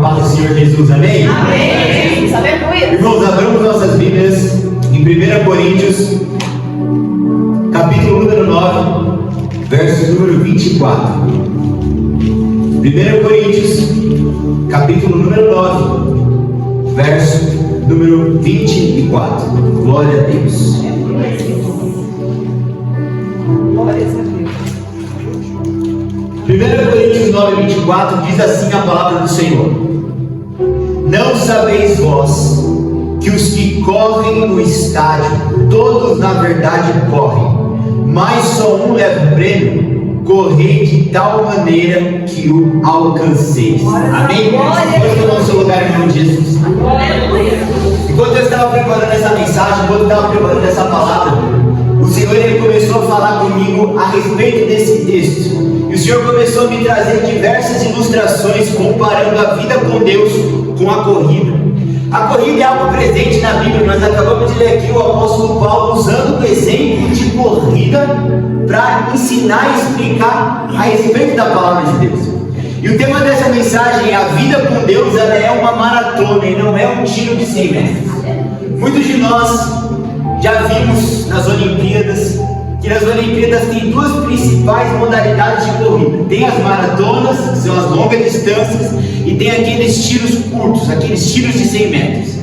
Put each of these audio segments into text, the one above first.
a paz do Senhor Jesus, amém? Amém. Aleluia. Irmãos, abramos nossas Bíblias em 1 Coríntios, capítulo número 9, verso número 24. 1 Coríntios, capítulo número 9, verso número 24. Glória a Deus. Glória a Deus. 1 Coríntios 9, 24 diz assim a palavra do Senhor: Não sabeis vós que os que correm no estádio, todos na verdade correm, mas só um leva o prêmio? Correi de tal maneira que o alcanceis. Amém? Hoje eu no seu lugar, em nome de Jesus. Enquanto eu estava preparando essa mensagem, enquanto eu estava preparando essa palavra, o Senhor ele começou a falar comigo a respeito desse texto. E o Senhor começou a me trazer diversas ilustrações comparando a vida com Deus com a corrida. A corrida é algo presente na Bíblia. Nós acabamos de ler aqui o apóstolo Paulo usando o exemplo de corrida para ensinar e explicar a respeito da palavra de Deus. E o tema dessa mensagem é: a vida com Deus ela é uma maratona e não é um tiro de 100 metros. Muitos de nós já vimos nas Olimpíadas que nas Olimpíadas tem duas principais modalidades de corrida. Tem as maratonas, que são as longas distâncias, e tem aqueles tiros curtos, aqueles tiros de 100 metros.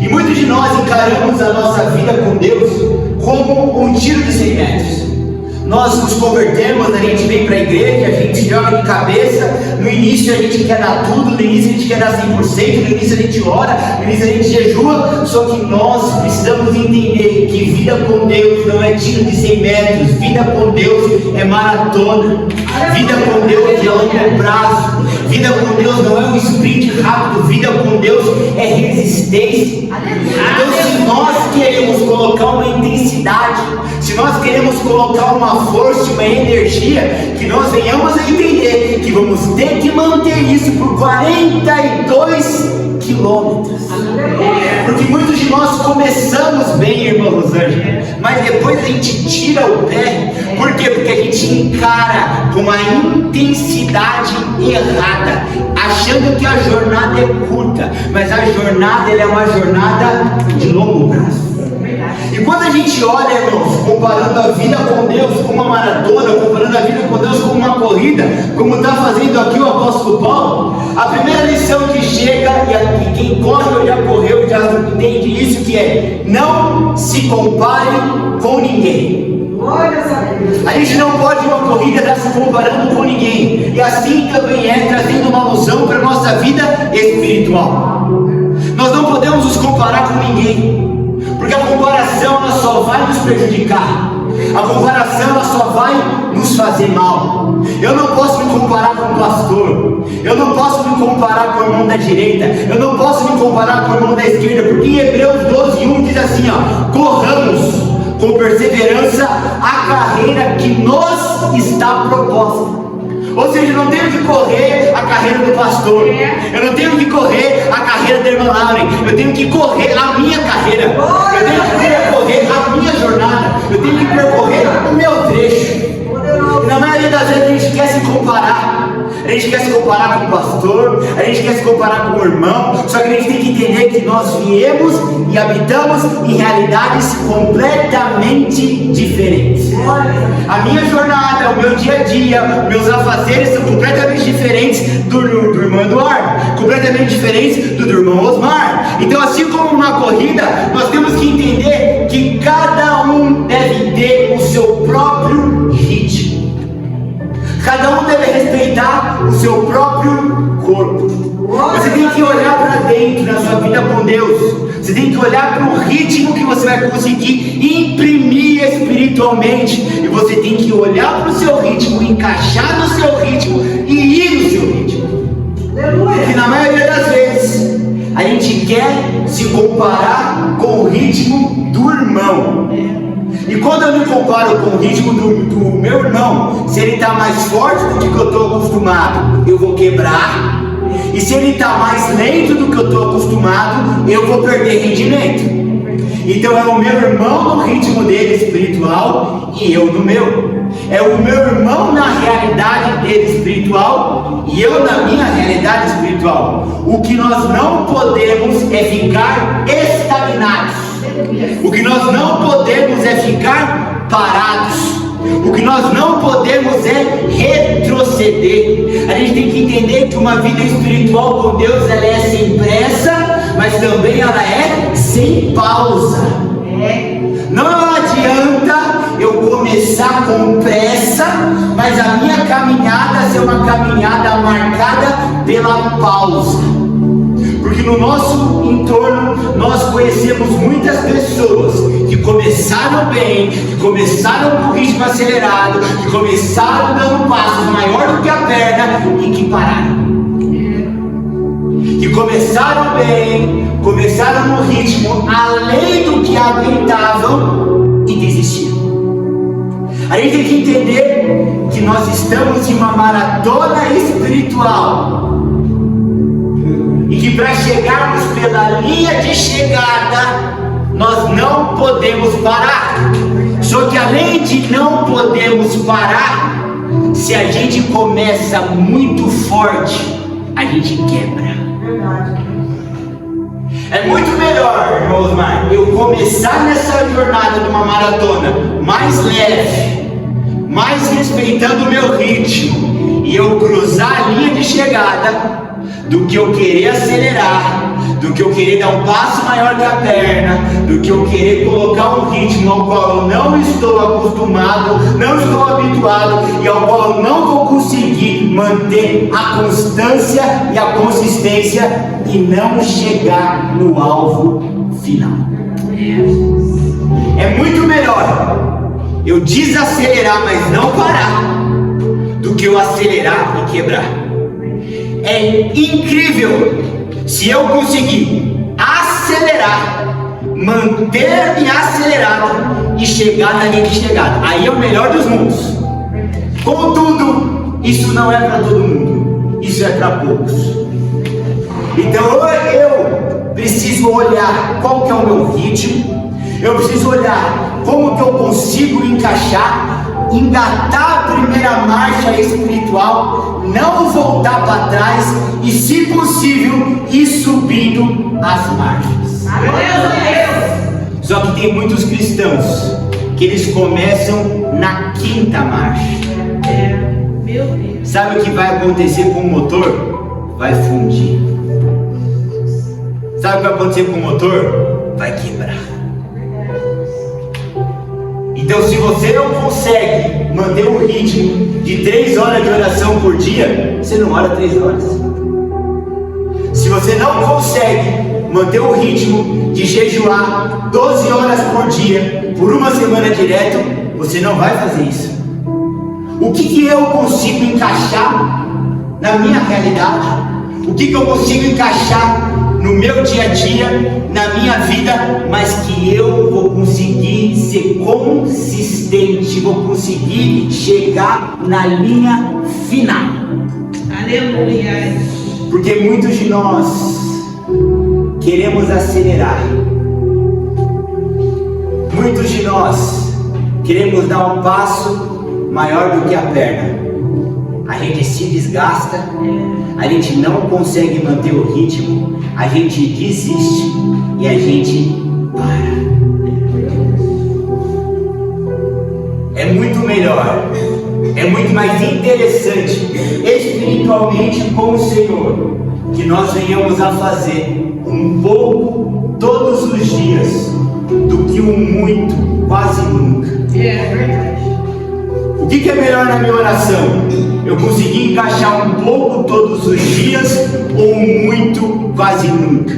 E muitos de nós encaramos a nossa vida com Deus como um tiro de 100 metros. Nós nos convertemos, a gente vem para a igreja, a gente joga de cabeça. No início a gente quer dar tudo, no início a gente quer dar 100%, no início a gente ora, no início a gente jejua. Só que nós precisamos entender que vida com Deus não é tiro de 100 metros, vida com Deus é maratona, vida com Deus é longo prazo, vida com Deus não é um sprint rápido, vida com Deus é resistência. Então, se nós queremos colocar uma intensidade, se nós queremos colocar uma força, uma energia, que nós venhamos a entender que vamos ter que manter isso por 42 quilômetros. Porque muitos de nós começamos bem, irmã Rosângela, mas depois a gente tira o pé. Por quê? Porque a gente encara com uma intensidade errada, achando que a jornada é curta, mas a jornada ela é uma jornada de longo prazo. E quando a gente olha, irmãos, comparando a vida com Deus com uma maratona, comparando a vida com Deus com uma corrida, como está fazendo aqui o apóstolo Paulo, a primeira lição que chega, e quem corre ou já correu já entende isso, que é: não se compare com ninguém. A gente não pode uma corrida estar se comparando com ninguém. E assim também é trazendo uma alusão para a nossa vida espiritual. Nós não podemos nos comparar com ninguém, porque a comparação ela só vai nos prejudicar. A comparação ela só vai nos fazer mal. Eu não posso me comparar com o pastor, eu não posso me comparar com o irmão da direita, eu não posso me comparar com o irmão da esquerda, porque em Hebreus 12:1 diz assim, ó: corramos com perseverança a carreira que nos está proposta. Ou seja, eu não tenho que correr a carreira do pastor, eu não tenho que correr a carreira da irmã Lauren, eu tenho que correr a minha carreira, eu tenho que percorrer a minha jornada, eu tenho que percorrer o meu trecho. E na maioria das vezes a gente quer se comparar. A gente quer se comparar com o pastor, a gente quer se comparar com o irmão, só que a gente tem que entender que nós viemos e habitamos em realidades completamente diferentes. A minha jornada, o meu dia a dia, meus afazeres são completamente diferentes do irmão Eduardo, completamente diferentes do irmão Osmar. Então, assim como uma corrida, nós temos que entender que cada um deve ter o seu próprio ritmo. Cada um deve respeitar o seu próprio corpo. Você tem que olhar para dentro na sua vida com Deus. Você tem que olhar para o ritmo que você vai conseguir imprimir espiritualmente. E você tem que olhar para o seu ritmo, encaixar no seu ritmo e ir no seu ritmo. Porque na maioria das vezes a gente quer se comparar com o ritmo do irmão. E quando eu me comparo com o ritmo do meu irmão, se ele está mais forte do que eu estou acostumado, eu vou quebrar. E se ele está mais lento do que eu estou acostumado, eu vou perder rendimento. Então é o meu irmão no ritmo dele espiritual e eu no meu. É o meu irmão na realidade dele espiritual e eu na minha realidade espiritual. O que nós não podemos é ficar estagnados. O que nós não podemos é ficar parados. O que nós não podemos é retroceder. A gente tem que entender que uma vida espiritual com Deus, ela é sem pressa, mas também ela é sem pausa. Não adianta eu começar com pressa, mas a minha caminhada ser uma caminhada marcada pela pausa. Porque no nosso entorno nós conhecemos muitas pessoas que começaram bem, que começaram com ritmo acelerado, que começaram dando passos maior do que a perna e que pararam. Que começaram bem, começaram no ritmo além do que aguentavam e desistiram. A gente tem que entender que nós estamos em uma maratona espiritual. E que para chegarmos pela linha de chegada, nós não podemos parar. Só que além de não podemos parar, se a gente começa muito forte, a gente quebra. É muito melhor, irmãos, eu começar nessa jornada de uma maratona mais leve, mais respeitando o meu ritmo, e eu cruzar a linha de chegada, do que eu querer acelerar, do que eu querer dar um passo maior que a perna, do que eu querer colocar um ritmo ao qual eu não estou acostumado, não estou habituado e ao qual eu não vou conseguir manter a constância e a consistência e não chegar no alvo final. É muito melhor eu desacelerar, mas não parar, do que eu acelerar e quebrar. É incrível se eu conseguir acelerar, manter-me acelerado e chegar na linha de chegada. Aí é o melhor dos mundos. Contudo, isso não é para todo mundo, isso é para poucos. Então eu preciso olhar qual que é o meu ritmo, eu preciso olhar como que eu consigo engatar a primeira marcha espiritual, não voltar para trás e, se possível, ir subindo as marchas. Só que tem muitos cristãos que eles começam na quinta marcha. Sabe o que vai acontecer com o motor? Vai fundir. Sabe o que vai acontecer com o motor? Vai quebrar. Então, se você não consegue manter o ritmo de 3 horas de oração por dia, você não ora 3 horas. Se você não consegue manter o ritmo de jejuar 12 horas por dia, por uma semana direto, você não vai fazer isso. O que eu consigo encaixar na minha realidade? O que eu consigo encaixar no meu dia a dia, na minha vida, mas que eu vou conseguir ser consistente, vou conseguir chegar na linha final. Aleluia. Porque muitos de nós queremos acelerar. Muitos de nós queremos dar um passo maior do que a perna. A gente se desgasta, a gente não consegue manter o ritmo, a gente desiste e a gente para. É muito melhor, é muito mais interessante espiritualmente com o Senhor que nós venhamos a fazer um pouco todos os dias do que um muito quase nunca. É verdade. O que é melhor na minha oração? Eu conseguir encaixar um pouco todos os dias ou muito quase nunca?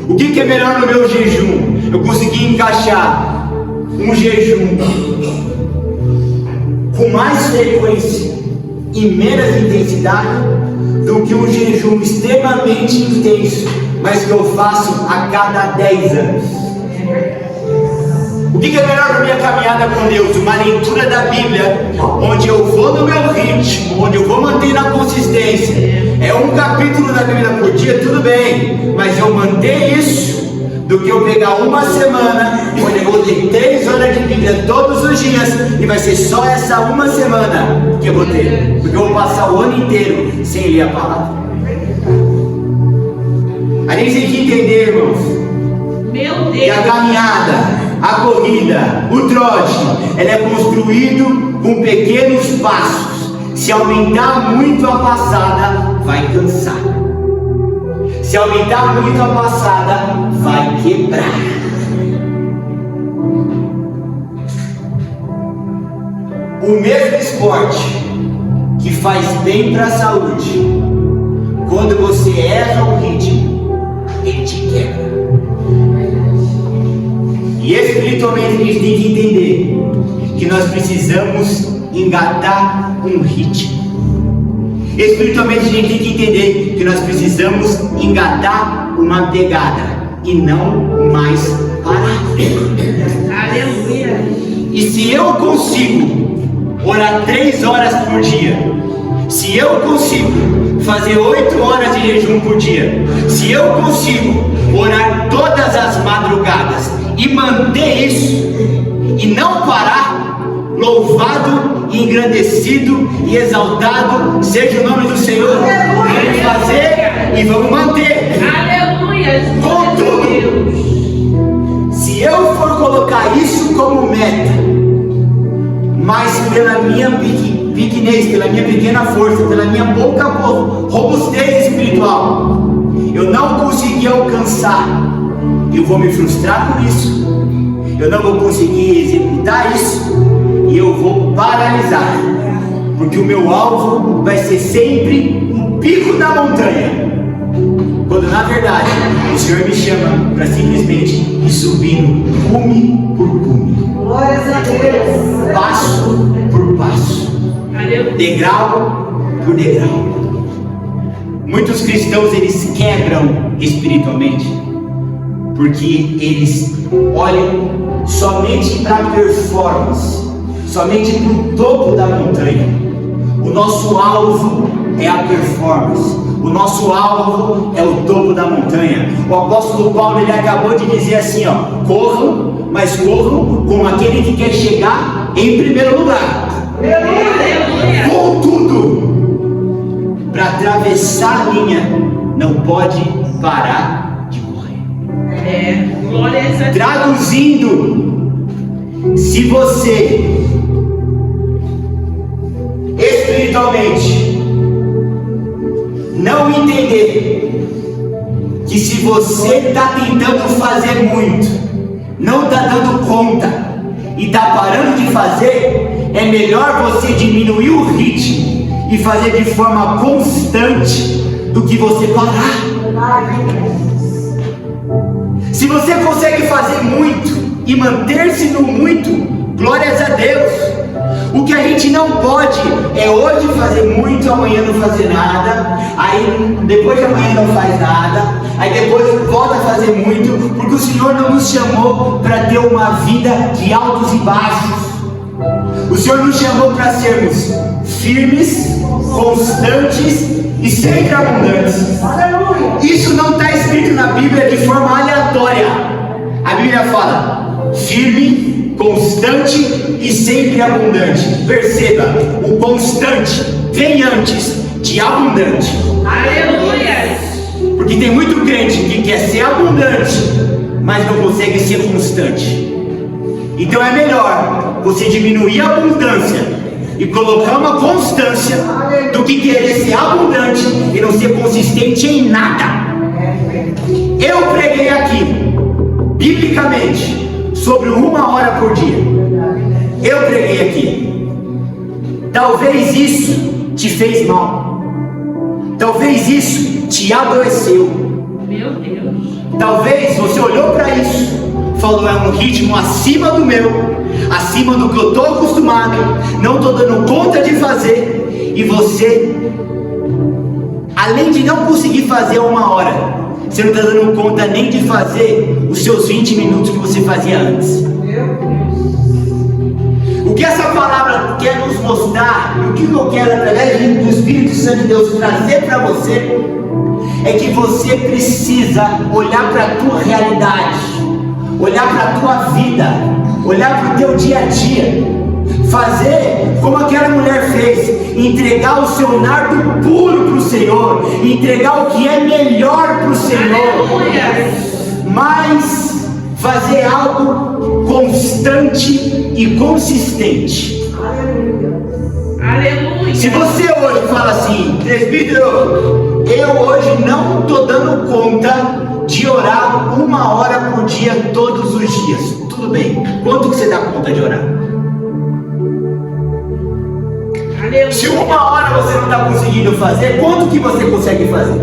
O que é melhor no meu jejum? Eu conseguir encaixar um jejum com mais frequência e menos intensidade do que um jejum extremamente intenso, mas que eu faço a cada 10 anos. O que é melhor na minha caminhada com Deus? Uma leitura da Bíblia, onde eu vou no meu ritmo, onde eu vou manter na consistência. É um capítulo da Bíblia por dia, tudo bem, mas eu manter isso do que eu pegar uma semana, onde eu vou ter 3 horas de Bíblia todos os dias, e vai ser só essa uma semana que eu vou ter, porque eu vou passar o ano inteiro sem ler a palavra. A gente tem que entender, irmãos, que a caminhada, a corrida, o trote, ela é construído com pequenos passos. Se aumentar muito a passada, vai cansar. Se aumentar muito a passada, vai quebrar. O mesmo esporte que faz bem para a saúde, quando você erra o ritmo, ele te quebra. E espiritualmente a gente tem que entender que nós precisamos engatar um ritmo. Espiritualmente a gente tem que entender que nós precisamos engatar uma pegada e não mais parar. Aleluia. E se eu consigo orar 3 horas por dia, se eu consigo fazer 8 horas de jejum por dia, se eu consigo orar todas as madrugadas e manter isso e não parar, louvado, engrandecido e exaltado seja o nome do Senhor. Vamos fazer e vamos manter. Aleluia. Contudo, se eu for colocar isso como meta, mas pela minha pequenez, pela minha pequena força, pela minha pouca robustez espiritual, eu não conseguir alcançar, eu vou me frustrar com isso, eu não vou conseguir executar isso, e eu vou paralisar, porque o meu alvo vai ser sempre o pico da montanha, quando na verdade o Senhor me chama para simplesmente ir subindo cume por cume, passo por passo, degrau por degrau. Muitos cristãos, eles quebram espiritualmente porque eles olham somente para a performance, somente para o topo da montanha. O nosso alvo é a performance, o nosso alvo é o topo da montanha. O apóstolo Paulo, ele acabou de dizer assim, ó: corram, mas corram como aquele que quer chegar em primeiro lugar. Contudo, para atravessar a linha, não pode parar de correr. Traduzindo, se você espiritualmente não entender que se você está tentando fazer muito, não está dando conta e está parando de fazer, é melhor você diminuir o ritmo e fazer de forma constante do que você parar. Se você consegue fazer muito e manter-se no muito, glórias a Deus. O que a gente não pode é hoje fazer muito, amanhã não fazer nada, aí depois de amanhã não faz nada, aí depois volta a fazer muito, porque o Senhor não nos chamou para ter uma vida de altos e baixos. O Senhor nos chamou para sermos firmes, constantes e sempre abundantes. Isso não está escrito na Bíblia de forma aleatória. A Bíblia fala firme, constante e sempre abundante. Perceba, o constante vem antes de abundante. Aleluia. Porque tem muito crente que quer ser abundante, mas não consegue ser constante. Então é melhor você diminuir a abundância e colocar uma constância do que querer ser abundante e não ser consistente em nada. Eu preguei aqui, biblicamente, sobre 1 hora por dia. Eu preguei aqui. Talvez isso te fez mal. Talvez isso te adoeceu. Meu Deus. Talvez você olhou para isso, falou: é um ritmo acima do meu, acima do que eu estou acostumado, não estou dando conta de fazer. E você, além de não conseguir fazer 1 hora, você não está dando conta nem de fazer os seus 20 minutos que você fazia antes. O que essa palavra quer nos mostrar, e o que eu quero através do Espírito Santo de Deus trazer para você, é que você precisa olhar para a tua realidade, olhar para a tua vida, olhar para o teu dia a dia, fazer como aquela mulher fez, entregar o seu nardo puro para o Senhor, entregar o que é melhor para o Senhor, mas fazer algo constante e consistente. Aleluia. Se você hoje fala assim, presbítero, eu hoje não estou dando conta de orar 1 hora por dia todos os dias, tudo bem, quanto que você dá conta de orar? Aleluia. Se 1 hora você não está conseguindo fazer, quanto que você consegue fazer?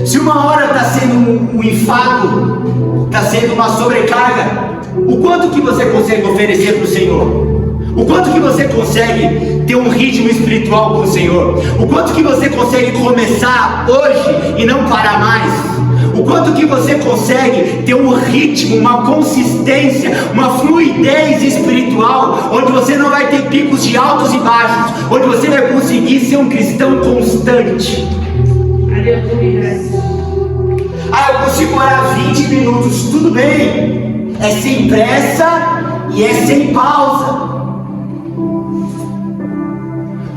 Se 1 hora está sendo um enfado, está sendo uma sobrecarga, o quanto que você consegue oferecer para o Senhor? O quanto que você consegue ter um ritmo espiritual com o Senhor? O quanto que você consegue começar hoje e não parar mais? O quanto que você consegue ter um ritmo, uma consistência, uma fluidez espiritual, onde você não vai ter picos de altos e baixos, onde você vai conseguir ser um cristão constante? Aleluia. Ah, eu consigo orar 20 minutos, tudo bem, é sem pressa e é sem pausa.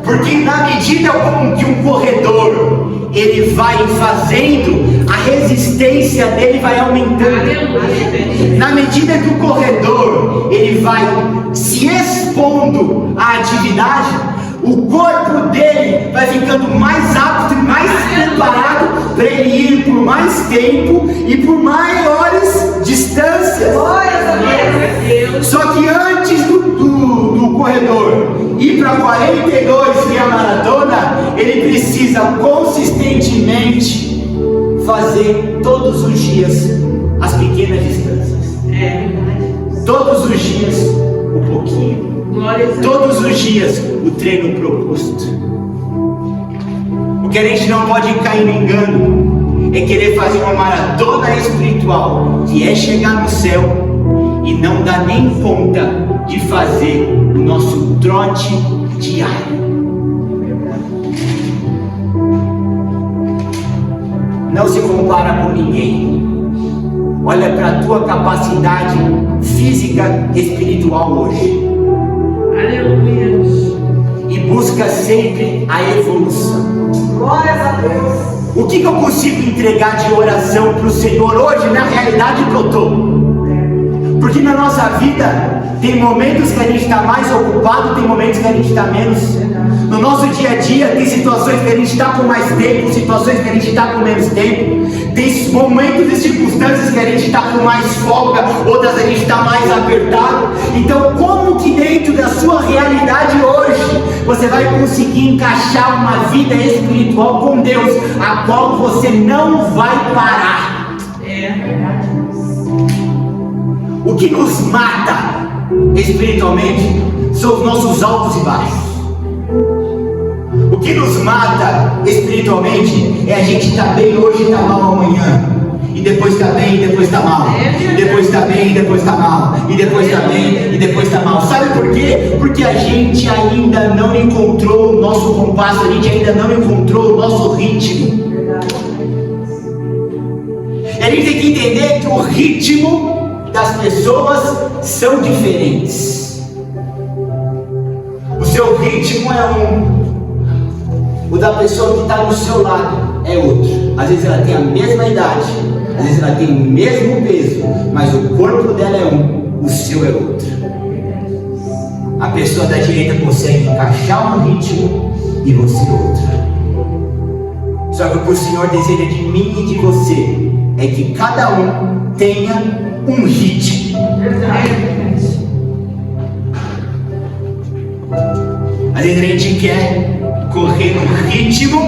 Porque na medida como que um corredor ele vai fazendo, a resistência dele vai aumentando. Aleluia. Na medida que o corredor ele vai se expondo à atividade, o corpo dele vai ficando mais apto e mais preparado para ele ir por mais tempo e por maiores distâncias. Só que antes do corredor ir para 42, que é a maratona, ele precisa consistentemente fazer todos os dias as pequenas distâncias. Todos os dias um pouquinho. Todos os dias o treino proposto. O que a gente não pode cair no engano é querer fazer uma maratona espiritual, que é chegar no céu e não dar nem conta de fazer o nosso trote diário. Não se compara com ninguém. Olha para a tua capacidade física e espiritual hoje. Aleluia. E busca sempre a evolução. Glórias a Deus. O que eu consigo entregar de oração para o Senhor hoje na realidade que eu estou? Porque na nossa vida tem momentos que a gente está mais ocupado, tem momentos que a gente está menos. No nosso dia a dia tem situações que a gente está com mais tempo, situações que a gente está com menos tempo. Tem momentos e circunstâncias que a gente está com mais folga, outras a gente está mais apertado. Então como que dentro da sua realidade hoje você vai conseguir encaixar uma vida espiritual com Deus, a qual você não vai parar? O que nos mata espiritualmente são os nossos altos e baixos. O que nos mata espiritualmente é a gente estar bem hoje e estar mal amanhã. E depois está bem, e depois está mal. E depois está bem, e depois está mal. E depois está bem, e depois está mal. Sabe por quê? Porque a gente ainda não encontrou o nosso compasso, a gente ainda não encontrou o nosso ritmo. E a gente tem que entender que o ritmo das pessoas são diferentes. O seu ritmo é um, o da pessoa que está no seu lado é outro. Às vezes ela tem a mesma idade, às vezes ela tem o mesmo peso, mas o corpo dela é um, o seu é outro. A pessoa da direita consegue encaixar um ritmo e você outro. Só que o que o Senhor deseja de mim e de você é que cada um tenha um ritmo. Às vezes a gente quer correr no ritmo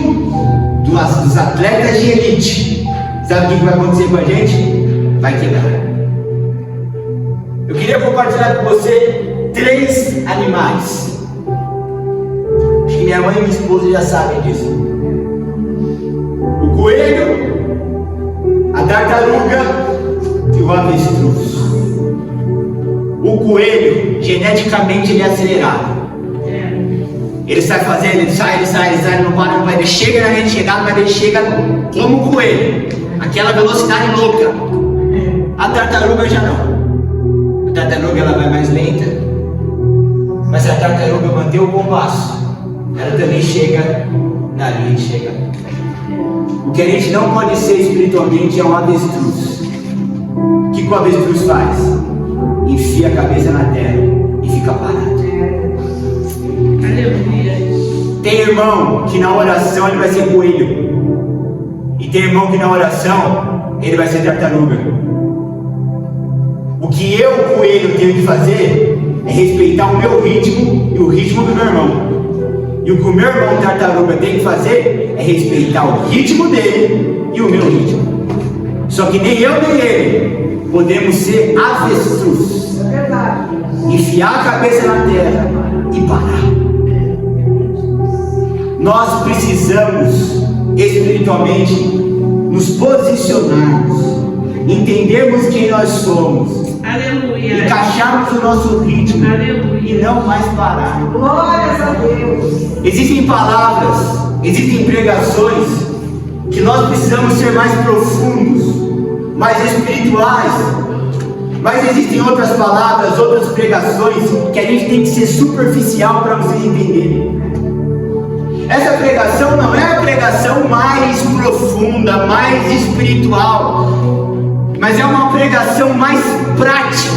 dos atletas de elite. Sabe o que vai acontecer com a gente? Vai quebrar. Eu queria compartilhar com você 3 animais. Acho que minha mãe e minha esposa já sabem disso. O coelho, a tartaruga e o avestruz. O coelho, geneticamente, ele é acelerado. Ele sai fazendo, ele sai, não para, ele chega na linha de chegada, mas ele chega como um coelho, aquela velocidade louca. A tartaruga já não. A tartaruga ela vai mais lenta, mas a tartaruga mantém o bom passo, ela também chega na linha de chegada. O que a gente não pode ser espiritualmente é um avestruz. O que o avestruz faz? Enfia a cabeça na terra e fica parado. Aleluia. Tem irmão que na oração ele vai ser coelho, e tem irmão que na oração ele vai ser tartaruga. O que eu, coelho, tenho que fazer é respeitar o meu ritmo e o ritmo do meu irmão. E o que o meu irmão tartaruga tem que fazer é respeitar o ritmo dele e o meu ritmo. Só que nem eu nem ele podemos ser avestruz. É verdade. Enfiar a cabeça na terra e parar. Nós precisamos espiritualmente nos posicionarmos, entendermos quem nós somos, Aleluia. encaixarmos o nosso ritmo Aleluia. e não mais parar. Glórias a Deus. Existem palavras, existem pregações que nós precisamos ser mais profundos, mais espirituais, mas existem outras palavras, outras pregações que a gente tem que ser superficial para vocês entenderem. Essa pregação não é a pregação mais profunda, mais espiritual, mas é uma pregação mais prática,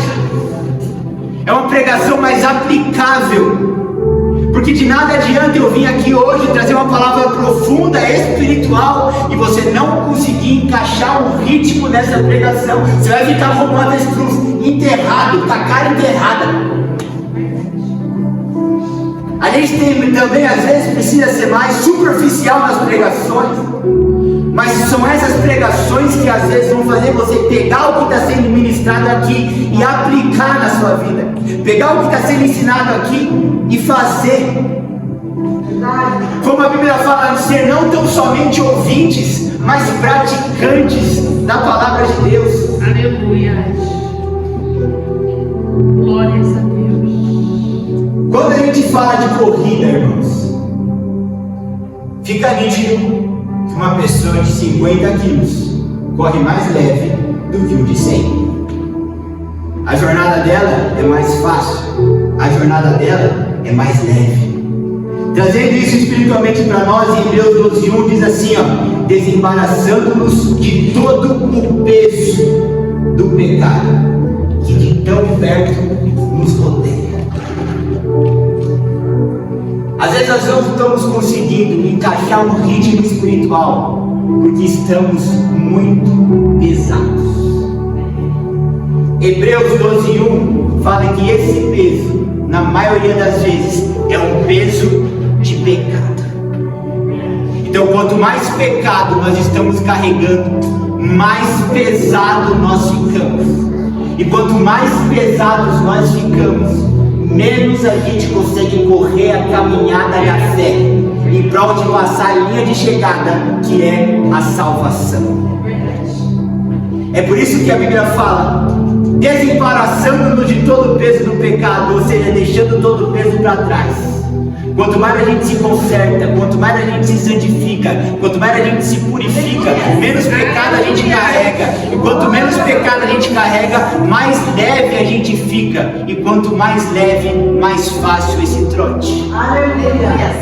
é uma pregação mais aplicável. Porque de nada adianta eu vir aqui hoje trazer uma palavra profunda, espiritual, e você não conseguir encaixar o ritmo dessa pregação. Você vai ficar como um avestruz, enterrado, com a cara enterrada. A gente também às vezes precisa ser mais superficial nas pregações, mas são essas pregações que às vezes vão fazer você pegar o que está sendo ministrado aqui e aplicar na sua vida, pegar o que está sendo ensinado aqui e fazer. Como a Bíblia fala, de ser não tão somente ouvintes, mas praticantes da palavra de Deus. Aleluia. Glórias a Deus. Quando a gente fala de corrida, irmãos, fica nítido que uma pessoa de 50 quilos corre mais leve do que o de 100. A jornada dela é mais fácil, a jornada dela é mais leve. Trazendo isso espiritualmente para nós, em Hebreus 12:1 diz assim, ó: desembaraçando-nos de todo o peso do pecado que de tão perto nos rodeia. Às vezes nós não estamos conseguindo encaixar um ritmo espiritual porque estamos muito pesados. Hebreus 12:1 fala que esse peso, na maioria das vezes, é um peso de pecado. Então, quanto mais pecado nós estamos carregando, mais pesado nós ficamos. E quanto mais pesados nós ficamos, menos a gente consegue correr a caminhada da fé em prol de passar a linha de chegada, que é a salvação. É por isso que a Bíblia fala: desembaraçando-nos de todo o peso do pecado, ou seja, deixando todo o peso para trás. Quanto mais a gente se conserta, quanto mais a gente se santifica, quanto mais a gente se purifica, menos pecado a gente carrega. E quanto menos pecado a gente carrega, mais leve a gente fica. E quanto mais leve, mais fácil esse trote. Aleluia.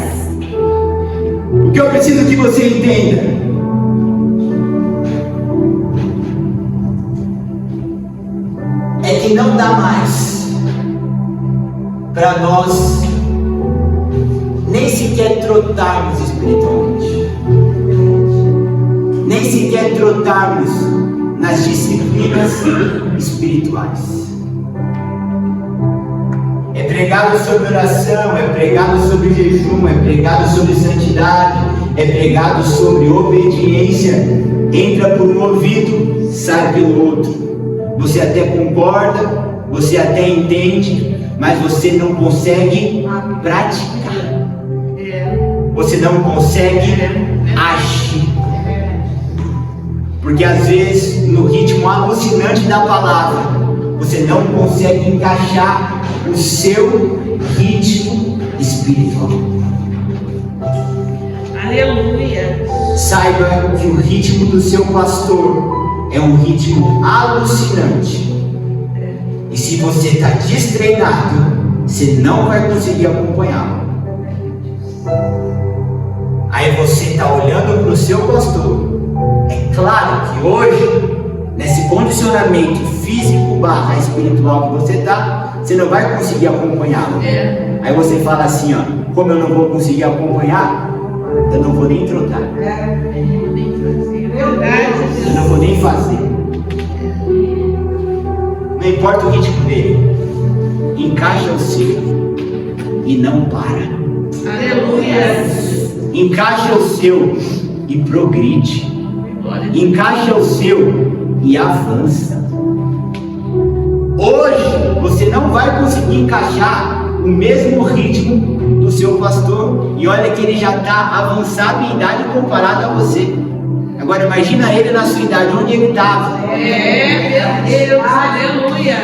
O que eu preciso que você entenda é que não dá mais para nós nem sequer trotarmos espiritualmente, nem sequer trotarmos nas disciplinas espirituais. É pregado sobre oração, é pregado sobre jejum, é pregado sobre santidade, é pregado sobre obediência. Entra por um ouvido, sai pelo outro. Você até concorda, você até entende, mas você não consegue praticar. Você não consegue agir. Porque às vezes, no ritmo alucinante da palavra, você não consegue encaixar o seu ritmo espiritual. Aleluia. Saiba que o ritmo do seu pastor é um ritmo alucinante. E se você está destreinado, você não vai conseguir acompanhá-lo. Aí você está olhando para o seu pastor. É claro que hoje, nesse condicionamento físico / espiritual que você está, você não vai conseguir acompanhá-lo. Aí você fala assim, ó, como eu não vou conseguir acompanhar, eu não vou nem trocar. Eu não vou nem fazer. Não importa o ritmo dele, encaixa o seu e não para. Aleluia. Encaixa o seu e progride. Encaixa o seu e avança. Hoje você não vai conseguir encaixar o mesmo ritmo do seu pastor. E olha que ele já está avançado em idade comparado a você. Agora imagina ele na sua idade, onde ele estava. Meu Deus, aleluia.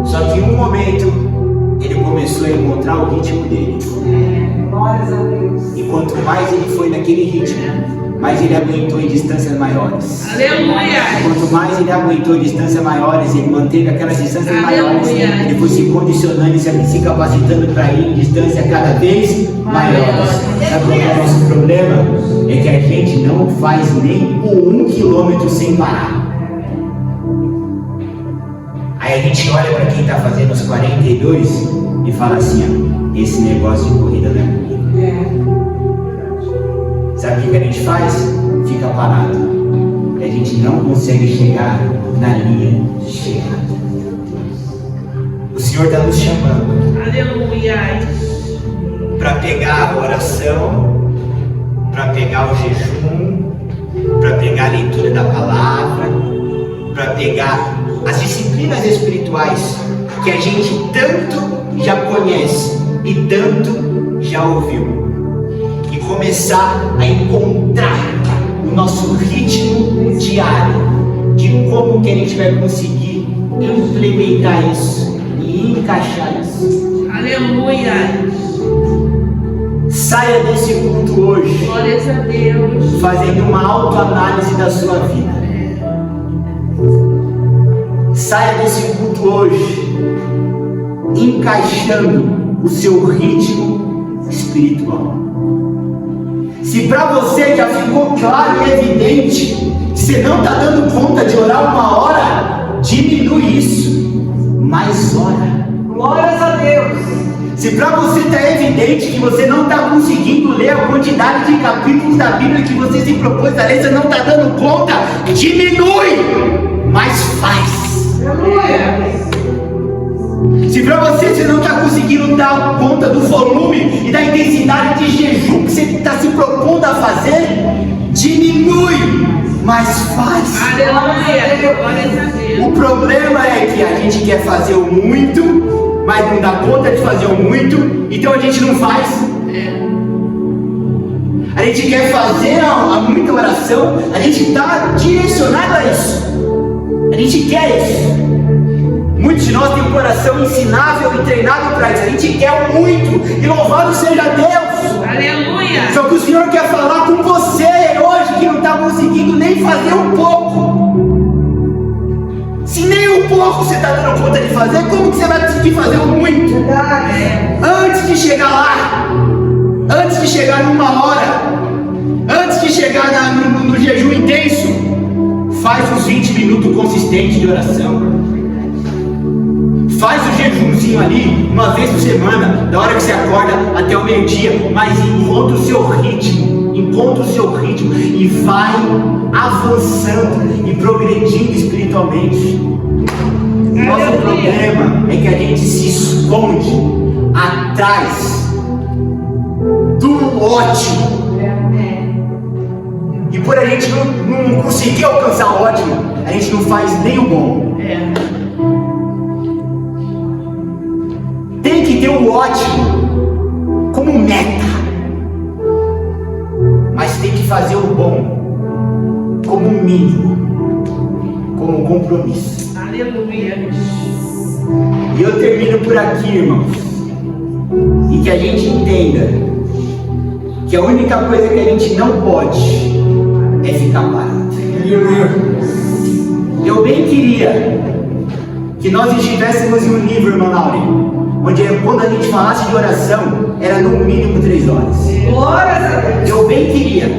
Só que em um momento ele começou a encontrar o ritmo dele. Glórias a Deus. E quanto mais ele foi naquele ritmo, mais ele aguentou em distâncias maiores. Aleluia. Quanto mais ele aguentou em distâncias maiores, ele manteve aquelas distâncias maiores. Ele foi se condicionando e se capacitando para ir em distância cada vez maiores. Sabe qual é o nosso problema? É que a gente não faz nem o 1 quilômetro sem parar. Aí a gente olha para quem está fazendo os 42 e fala assim, ó, esse negócio de corrida não é comigo. Sabe o que a gente faz? Fica parado. A gente não consegue chegar na linha de chegada. O Senhor está nos chamando Aleluia. para pegar a oração, para pegar o jejum, para pegar a leitura da palavra, para pegar as disciplinas espirituais que a gente tanto já conhece e tanto já ouviu, e começar a encontrar o nosso ritmo diário de como que a gente vai conseguir implementar isso e encaixar isso. Aleluia. Saia desse culto hoje Glórias a Deus. fazendo uma autoanálise da sua vida. Saia desse culto hoje encaixando o seu ritmo espiritual. Se para você já ficou claro e evidente que você não está dando conta de orar 1 hora, diminui isso, mais ora. Glórias a Deus. Se para você está evidente que você não está conseguindo ler a quantidade de capítulos da Bíblia que você se propôs a ler, você não está dando conta, diminui, mas faz. Se para você não está conseguindo dar conta do volume e da intensidade de jejum que você está se propondo a fazer, diminui, mas faz. Aleluia. Glórias a Deus. O problema é que a gente quer fazer o muito, mas não dá conta de fazer o muito, então a gente não faz. A gente quer fazer a muita oração, a gente está direcionado a isso. A gente quer isso. Muitos de nós têm um coração ensinável e treinado para isso. A gente quer o muito, e louvado seja Deus. Aleluia. Só que o Senhor quer falar com você hoje que não está conseguindo nem fazer um pouco. Se nem um pouco você está dando conta de fazer, como que você vai conseguir fazer o muito? Antes de chegar lá, antes de chegar numa hora, antes de chegar no jejum intenso, faz os 20 minutos consistentes de oração. Faz o jejumzinho ali, uma vez por semana, da hora que você acorda até o meio-dia, mas encontra o seu ritmo, e vai avançando e progredindo espiritualmente. O nosso problema é que a gente se esconde atrás do ótimo. E por a gente não conseguir alcançar o ótimo, a gente não faz nem o bom. Tem que ter o ótimo como meta, mas tem que fazer o bom como mínimo, como compromisso. Aleluia. E eu termino por aqui, irmãos, e que a gente entenda que a única coisa que a gente não pode é ficar parado. Eu bem queria que nós estivéssemos em um nível, irmão Laure, onde quando a gente falasse de oração, era no mínimo 3 horas. Glórias a Deus. Eu bem queria,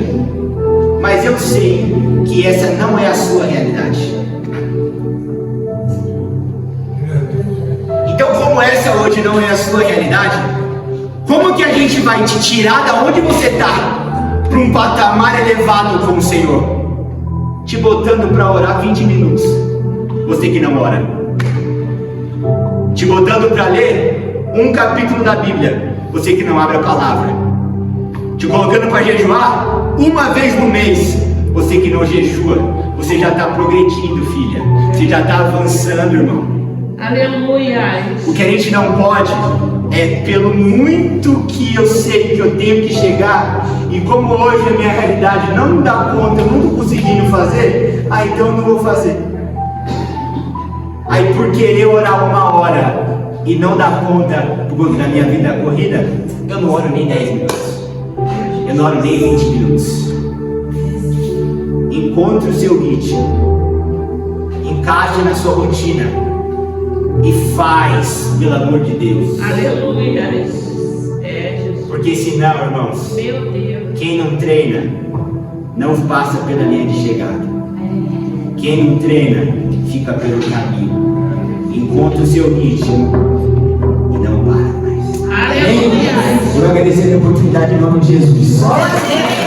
mas eu sei que essa não é a sua realidade. Então, como essa hoje não é a sua realidade, como que a gente vai te tirar da onde você está para um patamar elevado com o Senhor? Te botando para orar 20 minutos, você que não ora. Te botando para ler um capítulo da Bíblia, você que não abre a palavra. Te colocando para jejuar uma vez no mês, você que não jejua. Você já está progredindo, filha. Você já está avançando, irmão. Aleluia. O que a gente não pode é, pelo muito que eu sei que eu tenho que chegar, e como hoje a minha realidade não me dá conta, eu não estou conseguindo fazer, então eu não vou fazer. Aí por querer orar 1 hora e não dar conta por conta da minha vida corrida, eu não oro nem 10 minutos. Eu não oro nem 20 minutos. Encontre o seu ritmo. Encaixe na sua rotina. E faz, pelo amor de Deus. Aleluia. Jesus. Porque senão, irmãos, Meu Deus. quem não treina, não passa pela linha de chegada. Quem não treina, fica pelo caminho. Encontre o seu ritmo e não para mais. Aleluia. Eu agradeço a oportunidade em nome de Jesus. Glória a Deus.